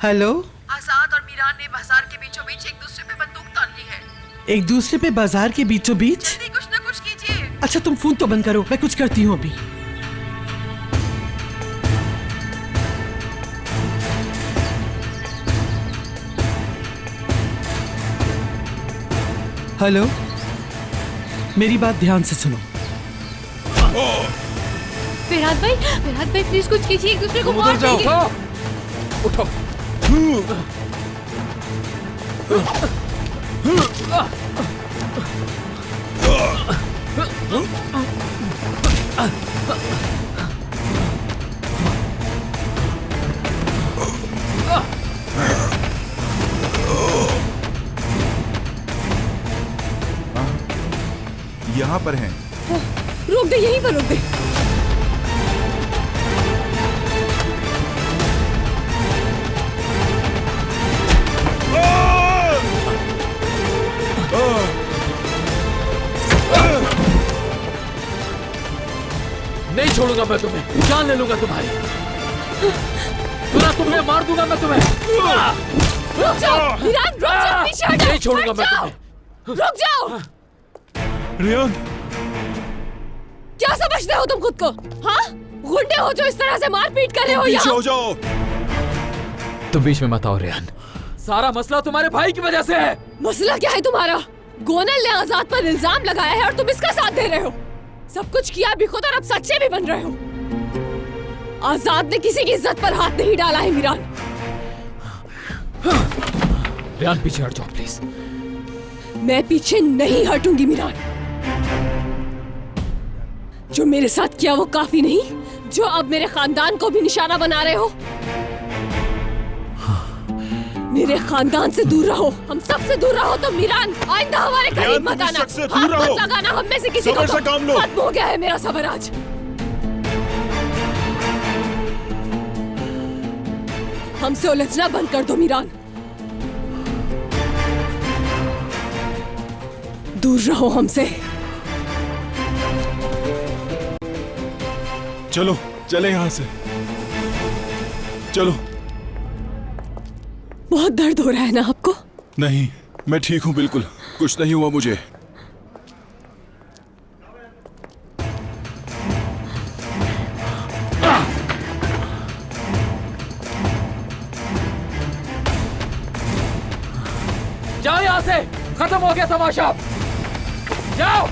Hello. आजाद और मीरान ने बाजार के बीचों बीच एक दूसरे पे बंदूक तान ली है। एक दूसरे पे बाजार के बीचों बीच? जल्दी कुछ ना कुछ कीजिए। अच्छा तुम फोन तो बंद करो, मैं कुछ करती हूँ अभी। हेलो, मेरी बात ध्यान से सुनो। फिरहाद भाई प्लीज कुछ कीजिए, एक दूसरे को मार जाओ। देंगे। उठो। यहाँ पर हैं। रोक दे, यहीं पर रोक दे। नहीं छोड़ूंगा मैं तुम्हें, जान ले लूंगा तुम्हारी। सुना, तुम्हें मार दूंगा मैं तुम्हें। रुक जाओ मीरान, रुक जाओ, पीछे हटो। नहीं छोड़ूंगा मैं हट जाओ। तुम्हें। रुक जाओ। रियान, क्या समझते हो तुम खुद को? हाँ, गुंडे हो जो इस तरह से मारपीट कर रहे हो पीछे यहाँ? हो जाओ। तुम बीच में मत आओ रियान, सारा मसला तुम्हारे भाई की वजह से है। मसला क्या है तुम्हारा? गोनल ने आजाद पर इल्जाम लगाया है और तुम इसका साथ दे रहे हो। सब कुछ किया भी खुद और अब सच्चे भी बन रहे हो। आजाद ने किसी की इज्जत पर हाथ नहीं डाला है मीरान। रियान पीछे हट जाओ प्लीज। मैं पीछे नहीं हटूंगी मीरान। जो मेरे साथ किया वो काफी नहीं, जो अब मेरे खानदान को भी निशाना बना रहे हो। मेरे खानदान से दूर रहो, हम सब से दूर रहो। तो मीरान आइंदा हमारे करीब मत आना, हाथ मत लगाना हम में से किसी को। सब्र से काम लो। खत्म हो गया है मेरा सब्र आज। हमसे उलझना बंद कर दो मीरान। दूर रहो हमसे। चलो चले यहाँ से, चलो। बहुत दर्द हो रहा है ना आपको? नहीं, मैं ठीक हूँ बिल्कुल, कुछ नहीं हुआ मुझे। जाओ यहाँ से, खत्म हो गया तमाशा। जाओ।